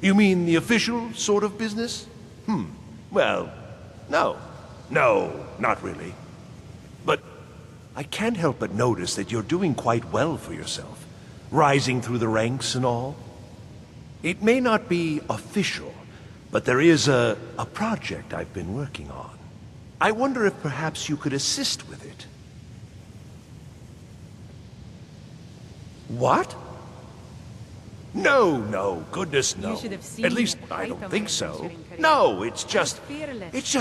You mean the official sort of business? Well, no. No, not really. But I can't help but notice that you're doing quite well for yourself, rising through the ranks and all. It may not be official, but there is a project I've been working on. I wonder if perhaps you could assist with it. What? No, goodness no. At least, I don't think so. No, it's just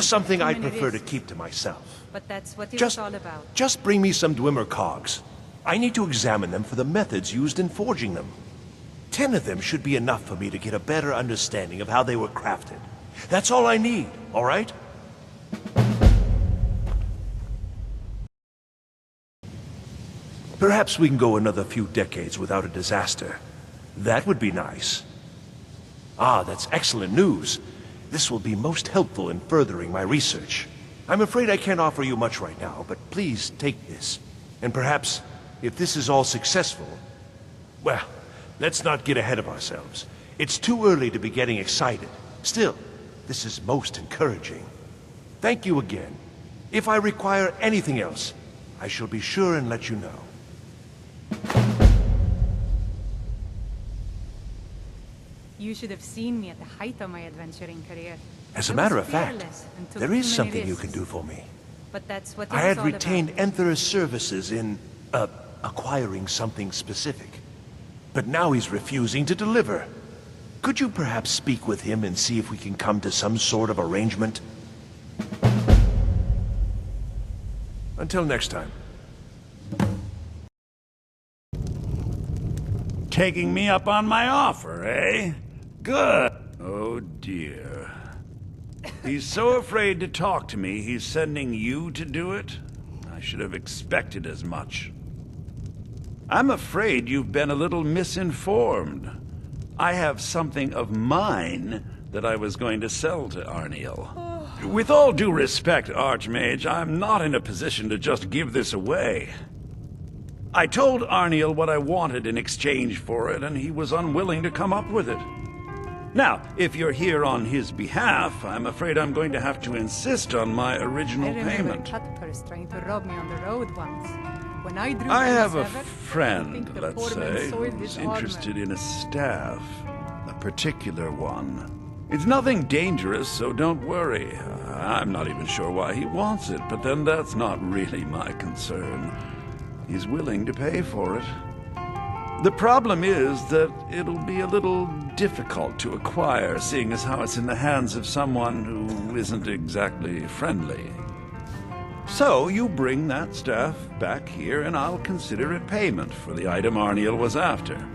something I prefer to keep to myself. But that's what it's all about. Just bring me some Dwemer cogs. I need to examine them for the methods used in forging them. 10 of them should be enough for me to get a better understanding of how they were crafted. That's all I need, all right? Perhaps we can go another few decades without a disaster. That would be nice. Ah, that's excellent news. This will be most helpful in furthering my research. I'm afraid I can't offer you much right now, but please take this. And perhaps, if this is all successful, well, let's not get ahead of ourselves. It's too early to be getting excited. Still, this is most encouraging. Thank you again. If I require anything else, I shall be sure and let you know. You should have seen me at the height of my adventuring career. As a matter of fact, there is something you can do for me. But that's what I had retained Enther's services in, acquiring something specific. But now he's refusing to deliver. Could you perhaps speak with him and see if we can come to some sort of arrangement? Until next time. Taking me up on my offer, eh? Good. Oh dear. He's so afraid to talk to me, he's sending you to do it? I should have expected as much. I'm afraid you've been a little misinformed. I have something of mine that I was going to sell to Arniel. With all due respect, Archmage, I'm not in a position to just give this away. I told Arniel what I wanted in exchange for it, and he was unwilling to come up with it. Now, if you're here on his behalf, I'm afraid I'm going to have to insist on my original payment. Trying to rob me on the road once. When I have a friend, let's say, who's interested in a staff. A particular one. It's nothing dangerous, so don't worry. I'm not even sure why he wants it, but then that's not really my concern. He's willing to pay for it. The problem is that it'll be a little difficult to acquire, seeing as how it's in the hands of someone who isn't exactly friendly. So you bring that staff back here and I'll consider it payment for the item Arniel was after.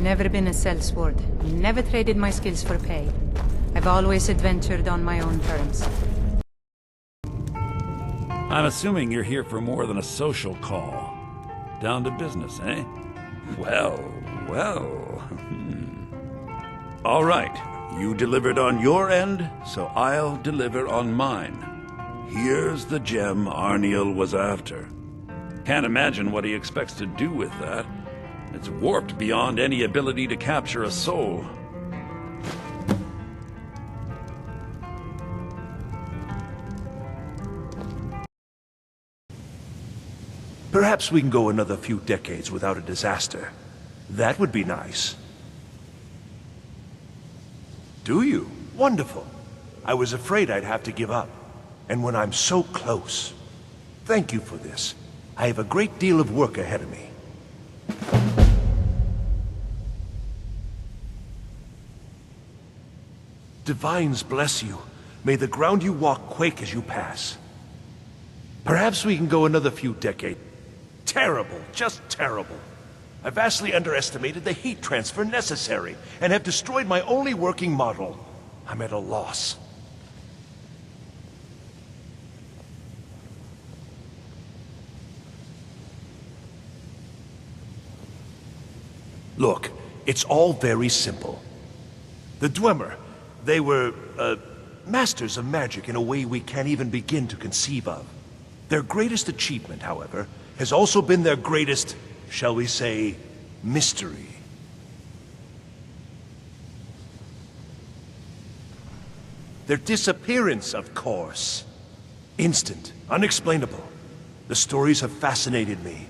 never been a sellsword, never traded my skills for pay. I've always adventured on my own terms. I'm assuming you're here for more than a social call. Down to business, eh? Well, well. All right. You delivered on your end, so I'll deliver on mine. Here's the gem Arniel was after. Can't imagine what he expects to do with that. It's warped beyond any ability to capture a soul. Perhaps we can go another few decades without a disaster. That would be nice. Do you? Wonderful. I was afraid I'd have to give up. And when I'm so close. Thank you for this. I have a great deal of work ahead of me. Divines bless you. May the ground you walk quake as you pass. Perhaps we can go another few decades. Terrible, just terrible. I vastly underestimated the heat transfer necessary, and have destroyed my only working model. I'm at a loss. Look, it's all very simple. The Dwemer, they were, masters of magic in a way we can't even begin to conceive of. Their greatest achievement, however, has also been their greatest, shall we say, mystery. Their disappearance, of course. Instant, unexplainable. The stories have fascinated me.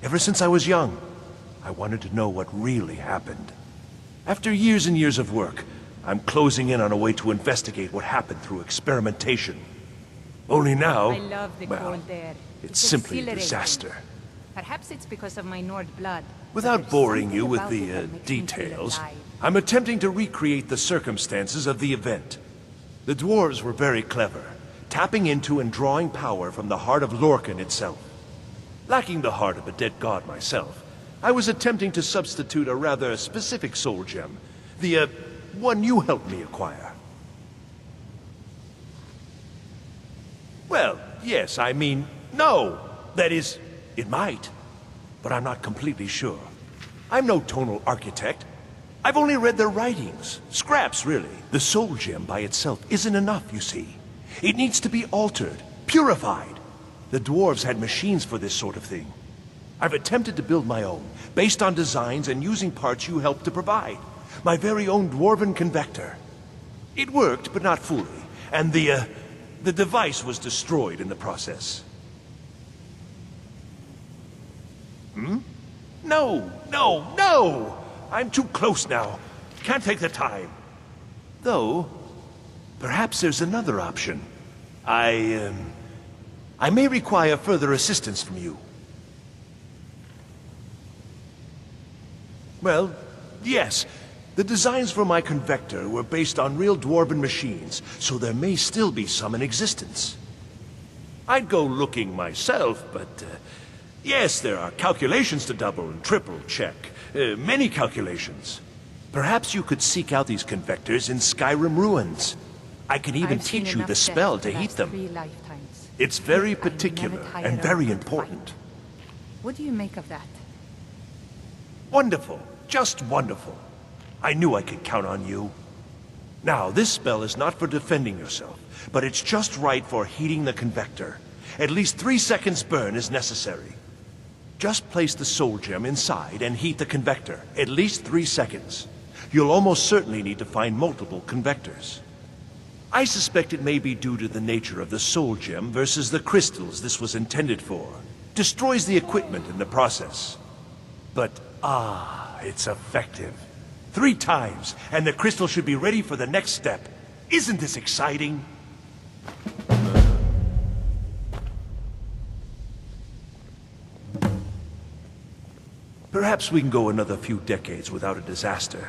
Ever since I was young, I wanted to know what really happened. After years and years of work, I'm closing in on a way to investigate what happened through experimentation. Only now, I love the well, cold air. it's simply a exhilarating. disaster. Perhaps it's because of my Nord blood. but Without there's boring something you with about the it that makes me feel details, alive. I'm attempting to recreate the circumstances of the event. The dwarves were very clever, tapping into and drawing power from the heart of Lorcan itself. Lacking the heart of a dead god myself, I was attempting to substitute a rather specific soul gem, the one you helped me acquire. Well, yes, I mean, no. That is, it might, but I'm not completely sure. I'm no tonal architect. I've only read their writings. Scraps, really. The soul gem by itself isn't enough, you see. It needs to be altered, purified. The dwarves had machines for this sort of thing. I've attempted to build my own, based on designs and using parts you helped to provide. My very own dwarven convector. It worked, but not fully, and the device was destroyed in the process. No, no, no! I'm too close now. Can't take the time. Though, perhaps there's another option. I may require further assistance from you. Well, yes. The designs for my convector were based on real dwarven machines, so there may still be some in existence. I'd go looking myself, but yes, there are calculations to double and triple check. Many calculations. Perhaps you could seek out these convectors in Skyrim ruins. I can even I've seen teach you enough the death spell to to heat last them. 3 lifetimes. It's very Yet I never particular tire and of very a good important. fight. What do you make of that? Wonderful. Just wonderful. I knew I could count on you. Now, this spell is not for defending yourself, but it's just right for heating the convector. At least 3 seconds burn is necessary. Just place the soul gem inside and heat the convector. At least 3 seconds. You'll almost certainly need to find multiple convectors. I suspect it may be due to the nature of the soul gem versus the crystals this was intended for. Destroys the equipment in the process. But, it's effective. 3 times, and the crystal should be ready for the next step. Isn't this exciting? Perhaps we can go another few decades without a disaster.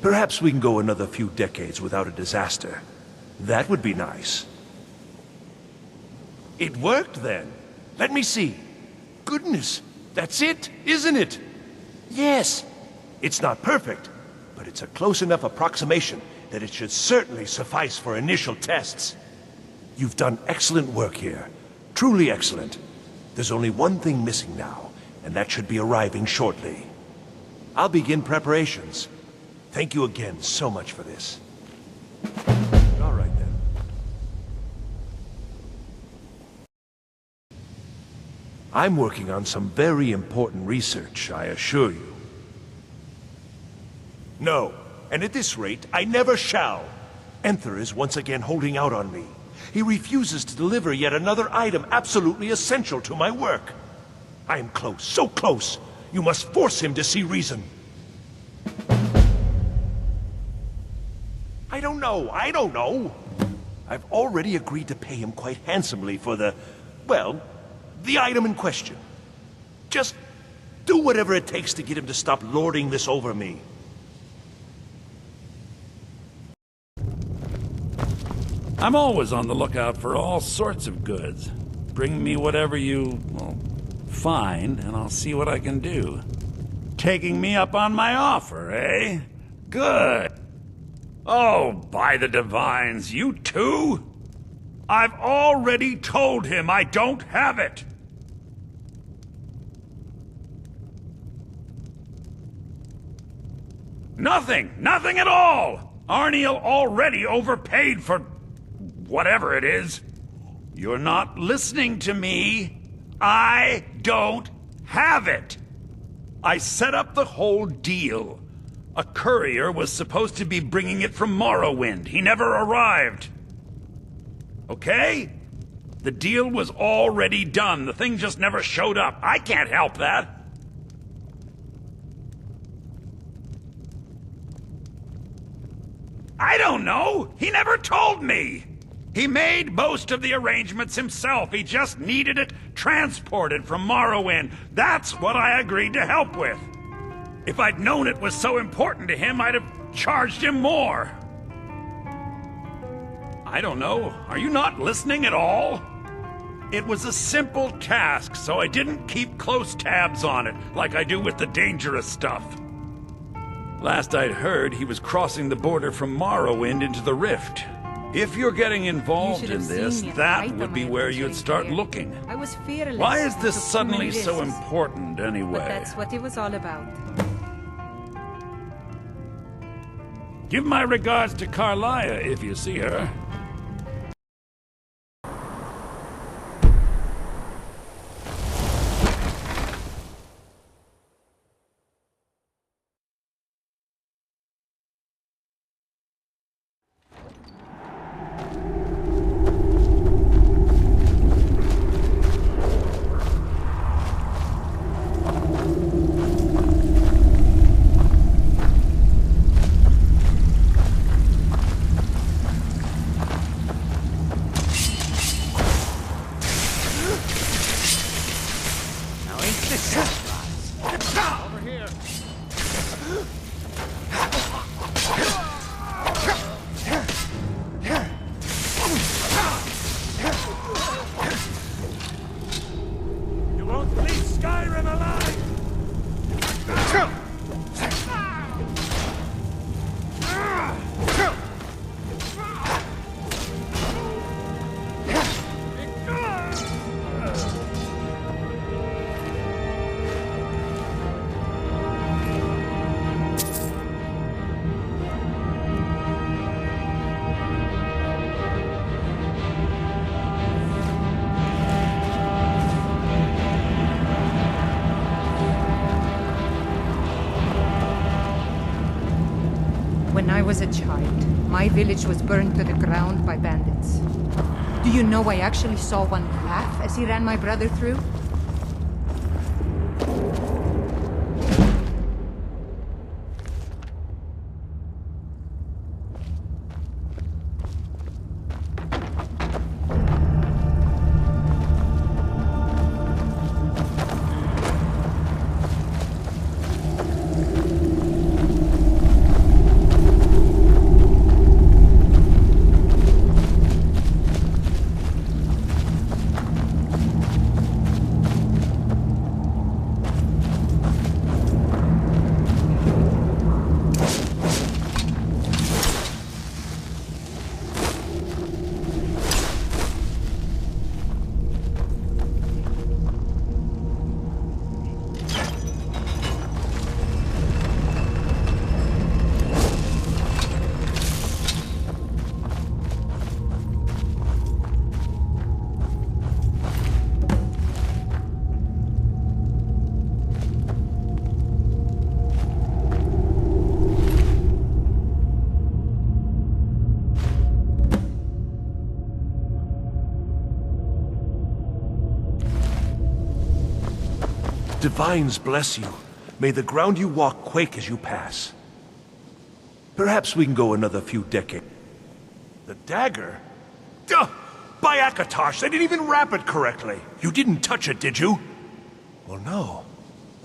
Perhaps we can go another few decades without a disaster. That would be nice. It worked then. Let me see. Goodness, that's it, isn't it? Yes. It's not perfect, but it's a close enough approximation that it should certainly suffice for initial tests. You've done excellent work here. Truly excellent. There's only one thing missing now, and that should be arriving shortly. I'll begin preparations. Thank you again so much for this. All right then. I'm working on some very important research, I assure you. No, and at this rate, I never shall. Enther is once again holding out on me. He refuses to deliver yet another item absolutely essential to my work. I am close, so close. You must force him to see reason. I don't know. I've already agreed to pay him quite handsomely for the item in question. Just do whatever it takes to get him to stop lording this over me. I'm always on the lookout for all sorts of goods. Bring me whatever you, find, and I'll see what I can do. Taking me up on my offer, eh? Good. Oh, by the divines, you too? I've already told him I don't have it. Nothing at all! Arniel already overpaid for whatever it is. You're not listening to me. I don't have it. I set up the whole deal. A courier was supposed to be bringing it from Morrowind. He never arrived. Okay? The deal was already done. The thing just never showed up. I can't help that. I don't know. He never told me. He made most of the arrangements himself. He just needed it transported from Morrowind. That's what I agreed to help with. If I'd known it was so important to him, I'd have charged him more. I don't know. Are you not listening at all? It was a simple task, so I didn't keep close tabs on it, like I do with the dangerous stuff. Last I'd heard, he was crossing the border from Morrowind into the Rift. If you're getting involved in this, that would be where you'd start looking. I was fearless. Why is this Took too suddenly many so risks. important, anyway? But that's what it was all about. Give my regards to Carlia if you see her. You won't leave Skyrim alive! When I was a child, my village was burned to the ground by bandits. Do you know I actually saw one laugh as he ran my brother through? divines bless you. May the ground you walk quake as you pass. Perhaps we can go another few decades. The dagger? Duh! By Akatosh, they didn't even wrap it correctly. You didn't touch it, did you? Well, no.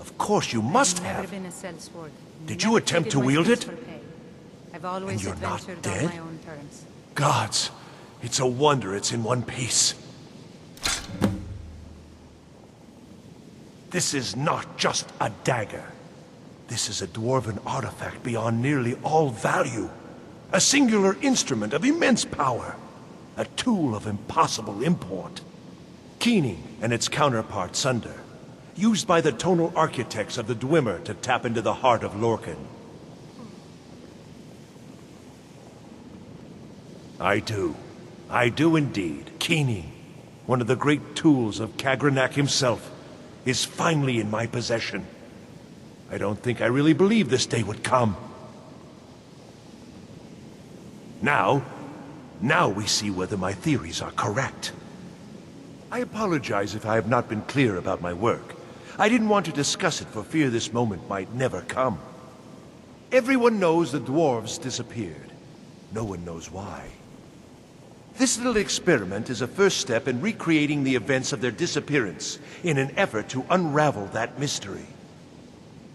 Of course you must Never have. been a sellsword. Did you Never attempt traded to my wield skills it? for pay. I've always you're not adventured dead? on my own terms. Gods, it's a wonder it's in one piece. This is not just a dagger. This is a dwarven artifact beyond nearly all value. A singular instrument of immense power. A tool of impossible import. Keening and its counterpart Sunder, used by the tonal architects of the Dwemer to tap into the heart of Lorcan. I do indeed. Keening, one of the great tools of Kagranak himself, is finally in my possession. I don't think I really believed this day would come. Now we see whether my theories are correct. I apologize if I have not been clear about my work. I didn't want to discuss it for fear this moment might never come. Everyone knows the dwarves disappeared. No one knows why. This little experiment is a first step in recreating the events of their disappearance in an effort to unravel that mystery.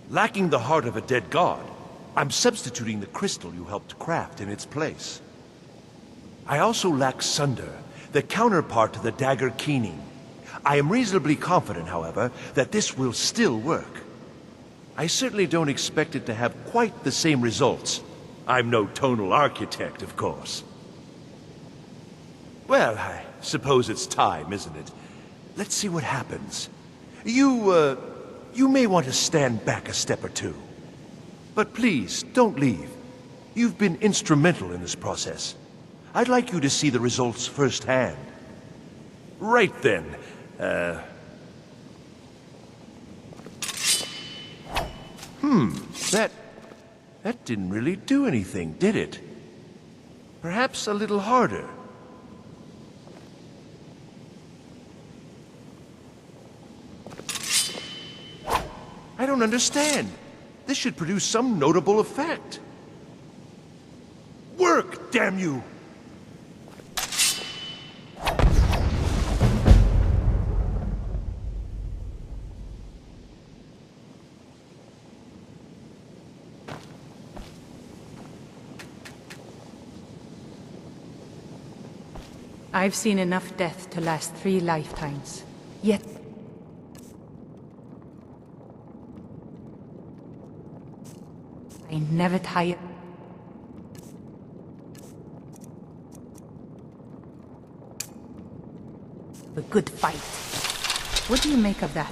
Lacking the heart of a dead god, I'm substituting the crystal you helped craft in its place. I also lack Sunder, the counterpart to the dagger Keening. I am reasonably confident, however, that this will still work. I certainly don't expect it to have quite the same results. I'm no tonal architect, of course. Well, I suppose it's time, isn't it? Let's see what happens. You may want to stand back a step or two. But please, don't leave. You've been instrumental in this process. I'd like you to see the results firsthand. Right then. That didn't really do anything, did it? Perhaps a little harder. I don't understand. This should produce some notable effect. Work, damn you! I've seen enough death to last 3 lifetimes. Yet I never tire. A good fight. What do you make of that?